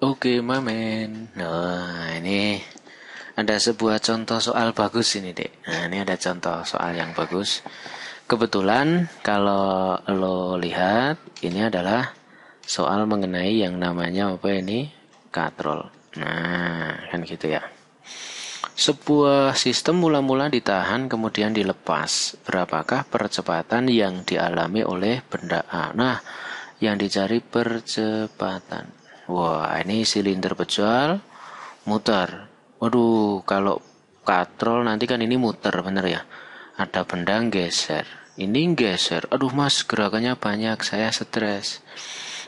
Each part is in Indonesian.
Oke, Mamen. Nah, ini ada sebuah contoh soal bagus ini, Dek. Nah, ini ada contoh soal yang bagus. Kebetulan kalau lo lihat, ini adalah soal mengenai yang namanya apa ini? Katrol. Nah, kan gitu ya. Sebuah sistem mula-mula ditahan kemudian dilepas. Berapakah percepatan yang dialami oleh benda A? Nah, yang dicari percepatan. Wah, ini silinder pejual muter. Waduh, kalau katrol nanti kan ini muter, bener ya? Ada benda geser. Ini geser. Aduh mas, gerakannya banyak, saya stres.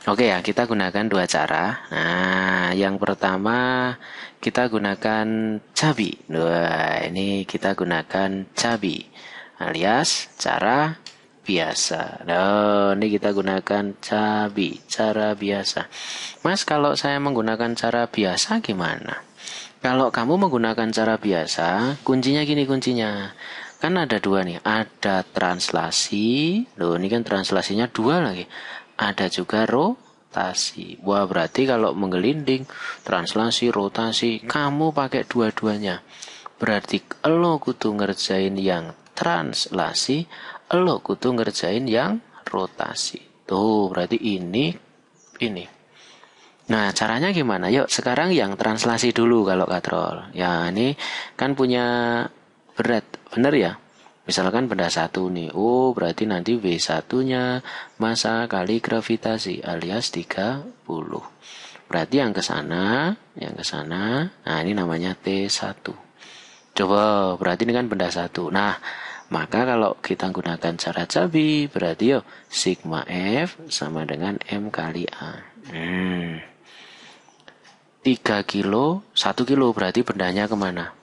Oke ya, kita gunakan dua cara. Nah, yang pertama kita gunakan cabi. Wah, ini kita gunakan cabi alias cara biasa. Nah, ini kita gunakan cabi, cara biasa. Mas, kalau saya menggunakan cara biasa gimana? Kalau kamu menggunakan cara biasa, kuncinya gini kuncinya. Kan ada dua nih, ada translasi. Loh, ini kan translasinya dua lagi. Ada juga rotasi. Wah, berarti kalau menggelinding, translasi, rotasi, kamu pakai dua-duanya. Berarti lo kudu ngerjain yang translasi, lo kudu ngerjain yang rotasi. Tuh, berarti ini. Nah, caranya gimana? Yuk, sekarang yang translasi dulu kalau katrol. Ya, ini kan punya berat, bener ya? Misalkan benda satu nih. Oh, berarti nanti W1-nya massa kali gravitasi alias 30. Berarti yang ke sana, nah ini namanya T1. Coba, berarti ini kan benda satu. Nah, maka kalau kita gunakan cara cabi, berarti yo sigma F sama dengan M kali A. 3 kilo, 1 kilo berarti bendanya kemana?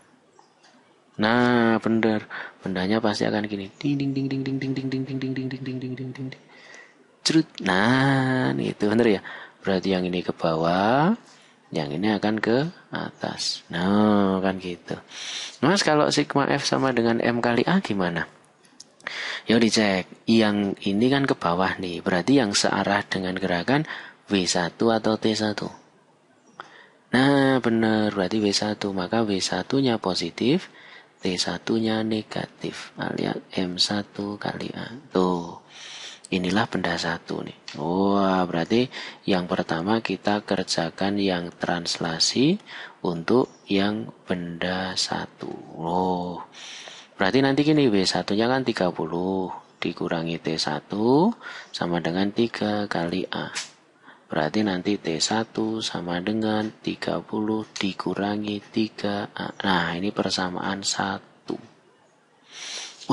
Nah, bener. Bendanya pasti akan gini. Ding ding ding ding ding ding ding ding ding ding ding ding ding ding ding ding. Cerut. Nah, itu bener ya. Berarti yang ini ke bawah, yang ini akan ke atas. Nah, kan gitu. Mas, kalau sigma F sama dengan M kali A gimana? Yuk dicek. Yang ini kan ke bawah nih. Berarti yang searah dengan gerakan W1 atau T1. Nah, benar. Berarti W1. Maka W1-nya positif, T1-nya negatif. Alias M1 kali A. Tuh. Inilah benda satu nih. Wah, berarti yang pertama kita kerjakan yang translasi untuk yang benda satu. Oh. Berarti nanti gini, W1-nya kan 30. Dikurangi T1 sama dengan 3 kali A. Berarti nanti T1 sama dengan 30 dikurangi 3A. Nah, ini persamaan 1.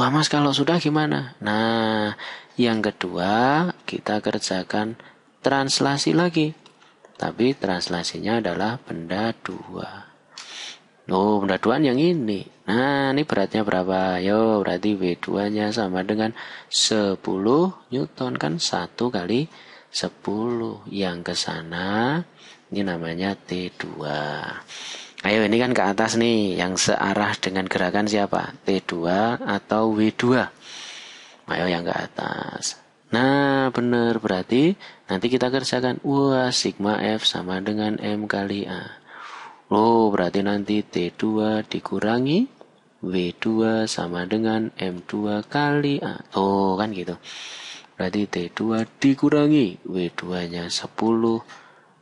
Wah, Mas, kalau sudah gimana? Nah, yang kedua kita kerjakan translasi lagi. Tapi translasinya adalah benda 2. Oh, benda 2 yang ini. Nah, ini beratnya berapa? Yo, berarti W2-nya sama dengan 10 Newton kan 1 kali 10 yang ke sana ini namanya T2. Ayo ini kan ke atas nih yang searah dengan gerakan siapa? T2 atau W2. Ayo yang ke atas. Nah bener berarti nanti kita kerjakan. Wah sigma F sama dengan M kali A. Loh berarti nanti T2 dikurangi W2 sama dengan M2 kali A. Tuh kan gitu. Berarti T2 dikurangi W2-nya 10,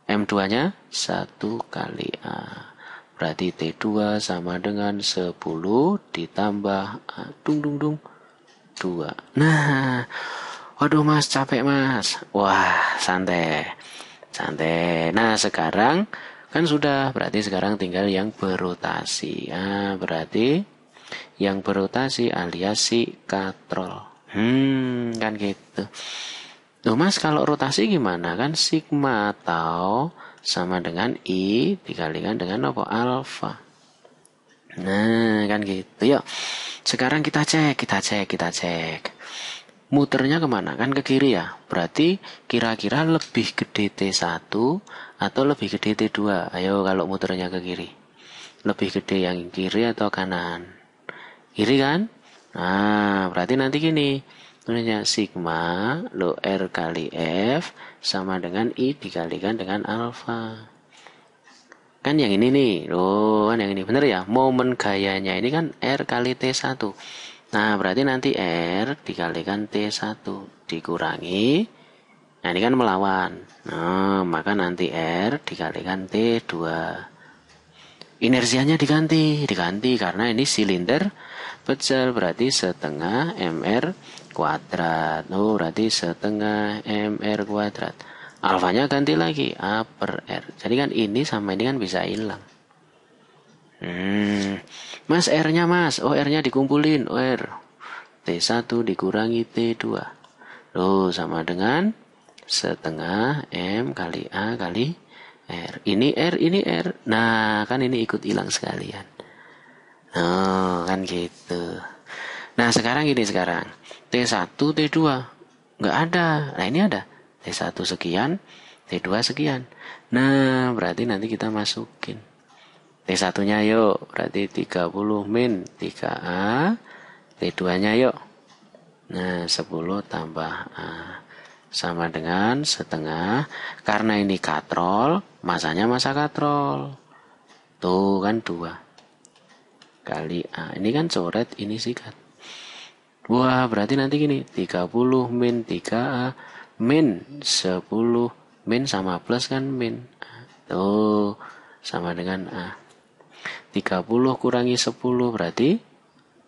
M2-nya 1 kali A. Berarti T2 sama dengan 10 ditambah A. Dung dung dung 2. Nah, waduh mas capek mas. Wah santai. Santai. Nah sekarang kan sudah. Berarti sekarang tinggal yang berotasi. Nah berarti yang berotasi alias si katrol. Kan gitu. Loh mas, kalau rotasi gimana? Kan sigma tau sama dengan I dikalikan dengan apa? Alfa. Nah, kan gitu. Yuk, sekarang kita cek. Muternya kemana? Kan ke kiri ya. Berarti kira-kira lebih gede T1 atau lebih gede T2? Ayo kalau muternya ke kiri. Lebih gede yang kiri atau kanan? Kiri kan? Nah, berarti nanti gini. Tulisnya sigma lo R kali F sama dengan I dikalikan dengan alfa. Kan yang ini nih, loh kan yang ini bener ya. Momen gayanya ini kan R kali T1. Nah, berarti nanti R dikalikan T1 dikurangi. Nah, ini kan melawan. Nah, maka nanti R dikalikan T2. Inersianya diganti karena ini silinder pecel berarti setengah mr kuadrat. Oh, berarti setengah mr kuadrat. Alfanya ganti lagi A per R. Jadi kan ini sama ini kan bisa hilang. Mas R-nya mas. Oh R-nya dikumpulin. Oh R. T1 dikurangi T2. Loh sama dengan setengah M kali A kali R. Ini R, ini R. Nah kan ini ikut hilang sekalian. Oh kan gitu. Nah sekarang gini sekarang. T1, T2. Nggak ada. Nah ini ada. T1 sekian, T2 sekian. Nah berarti nanti kita masukin. T1-nya yuk. Berarti 30 min 3A. T2-nya yuk. Nah 10 tambah A. Sama dengan setengah. Karena ini katrol, masanya masa katrol. Tuh kan 2 kali A. Ini kan coret, ini sikat. Wah berarti nanti gini. 30 min 3A min 10 min sama plus kan min. Tuh sama dengan A. 30 kurangi 10 berarti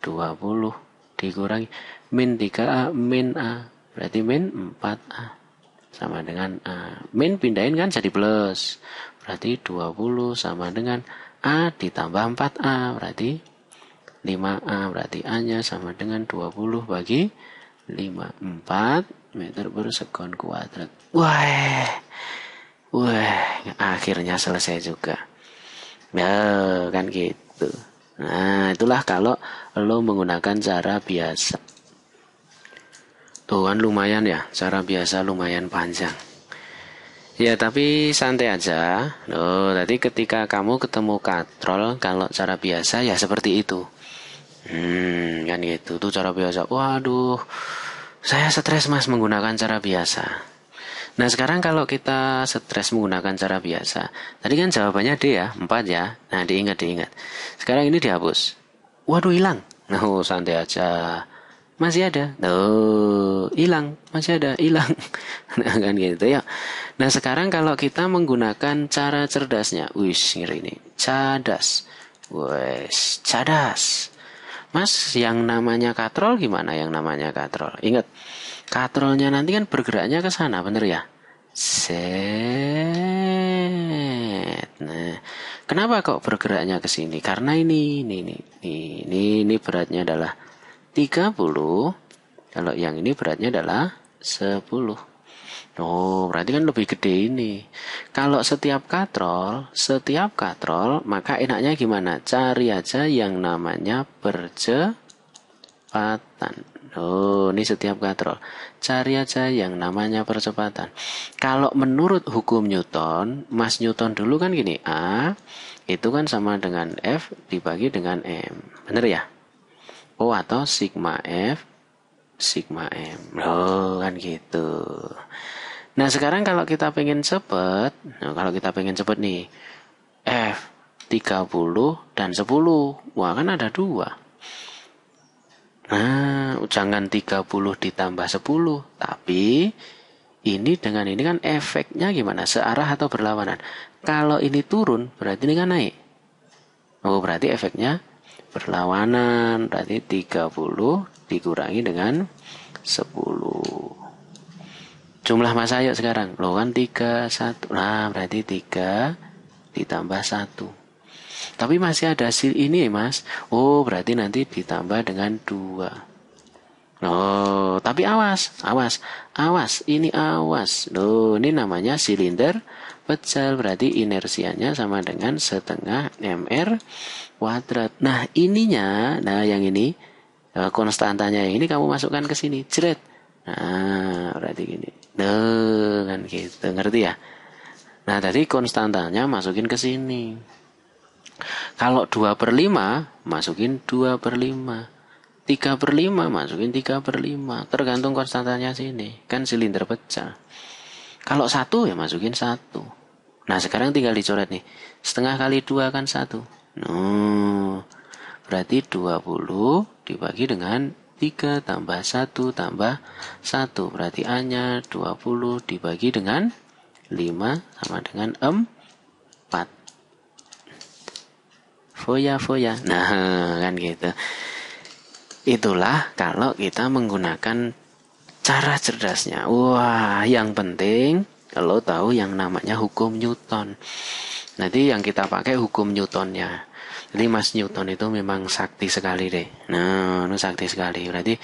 20 dikurangi min 3A min A berarti min 4A sama dengan A. Min pindahin kan jadi plus berarti 20 sama dengan A ditambah 4A berarti 5A berarti A nya sama dengan 20 bagi 5 4 meter per sekon kuadrat. Wah akhirnya selesai juga. Ya kan gitu. Nah itulah kalau lo menggunakan cara biasa. Tuh kan lumayan ya. Cara biasa lumayan panjang. Ya tapi santai aja. Loh tadi ketika kamu ketemu katrol, kalau cara biasa ya seperti itu. Kan gitu. Tuh cara biasa. Waduh, saya stres mas menggunakan cara biasa. Nah sekarang kalau kita stres menggunakan cara biasa, tadi kan jawabannya D ya, 4 ya. Nah diingat. Sekarang ini dihapus. Waduh hilang. Nah santai aja. Masih ada. Hilang. Masih ada. Hilang. Nah kan gitu ya. Nah sekarang kalau kita menggunakan cara cerdasnya. Ngeri ini. Cadas. Cadas. Mas yang namanya katrol gimana yang namanya katrol? Ingat. Katrolnya nanti kan bergeraknya ke sana, bener ya? Set. Nah, kenapa kok bergeraknya ke sini? Karena ini beratnya adalah 30. Kalau yang ini beratnya adalah 10. Oh, berarti kan lebih gede ini. Kalau setiap katrol, maka enaknya gimana? Cari aja yang namanya percepatan. Oh, ini setiap katrol. Cari aja yang namanya percepatan. Kalau menurut hukum Newton, Mas Newton dulu kan gini, A itu kan sama dengan F dibagi dengan M. Bener ya? Oh, atau sigma F, sigma M. Oh, kan gitu. Nah, sekarang kalau kita pengen cepet, nih, F 30 dan 10. Wah, kan ada 2. Nah, jangan 30 ditambah 10. Tapi ini dengan ini kan efeknya gimana? Searah atau berlawanan? Kalau ini turun, berarti ini kan naik. Oh, berarti efeknya berlawanan. Berarti 30 dikurangi dengan 10. Jumlah massa yuk sekarang. Loh kan 3, 1. Nah, berarti 3 ditambah 1. Tapi masih ada hasil ini mas. Oh berarti nanti ditambah dengan 2. Oh tapi awas. Ini awas. Loh ini namanya silinder pecel. Berarti inersianya sama dengan setengah mr kuadrat. Nah ininya, yang ini konstantanya yang ini kamu masukkan ke sini. Jret. Nah berarti gini. Kan gitu. Ngerti ya? Nah tadi konstantanya masukin ke sini. Kalau 2/5 masukin 2/5. 3/5 masukin 3/5. Tergantung konstantanya sini. Kan silinder pecah. Kalau 1 ya masukin 1. Nah, sekarang tinggal dicoret nih. Setengah kali 2 kan 1. Berarti 20 dibagi dengan 3 tambah 1 tambah 1. Berarti A-nya 20 dibagi dengan 5 sama dengan 4. Foya. Nah, kan gitu. Itulah kalau kita menggunakan cara cerdasnya. Wah, yang penting kalau tahu yang namanya hukum Newton. Nanti yang kita pakai hukum Newtonnya. Jadi Mas Newton itu memang sakti sekali deh. Nah, itu sakti sekali. Berarti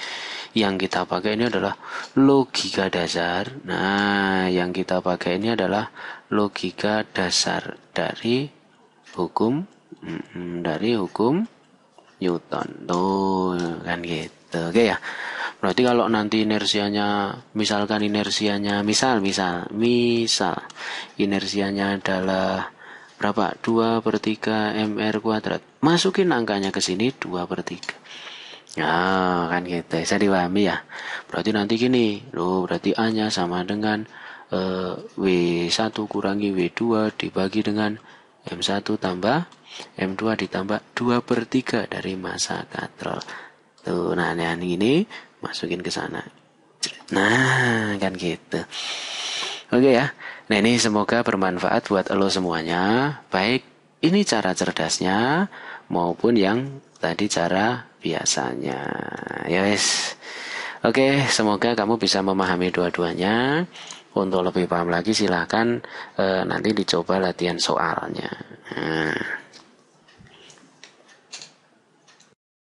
yang kita pakai ini adalah logika dasar. Nah, yang kita pakai ini adalah logika dasar dari hukum Newton. Tuh, kan gitu. Oke ya. Berarti kalau nanti misalkan inersianya inersianya adalah berapa? 2/3 mr kuadrat. Masukin angkanya ke sini 2/3. Nah, kan gitu. Bisa dipahami ya. Berarti nanti gini, berarti A-nya sama dengan W1 kurangi W2 dibagi dengan M1 tambah M2 ditambah 2/3 dari massa katrol. Tuh, nah ini masukin ke sana. Nah, kan gitu. Oke ya. Nah, ini semoga bermanfaat buat lo semuanya. Baik, ini cara cerdasnya maupun yang tadi cara biasanya. Ya wes. Oke, semoga kamu bisa memahami dua-duanya. Untuk lebih paham lagi silahkan nanti dicoba latihan soalnya. Nah.